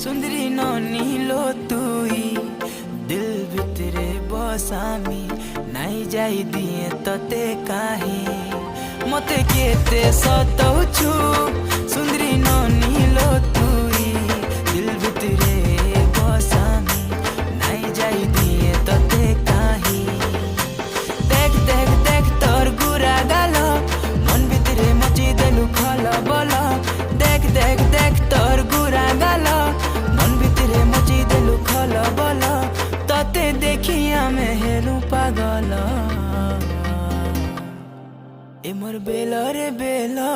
सुंदरी नीलो तुई दिल भितरे बसामी नाई जाई दिए तते काहे मते केते सतौछु सुंदरी नीलो तुई दिल भितरे बसामी नाई जाई दिए तते काहे देख देख देख तोर गुरा गालो मन भितरे मची देलु खला बोला देख देख देख तोर गुरा गालो मन भितरे मची देलु खला बोला तते देखिया में हेलु पागल ए मोर बेला रे बेला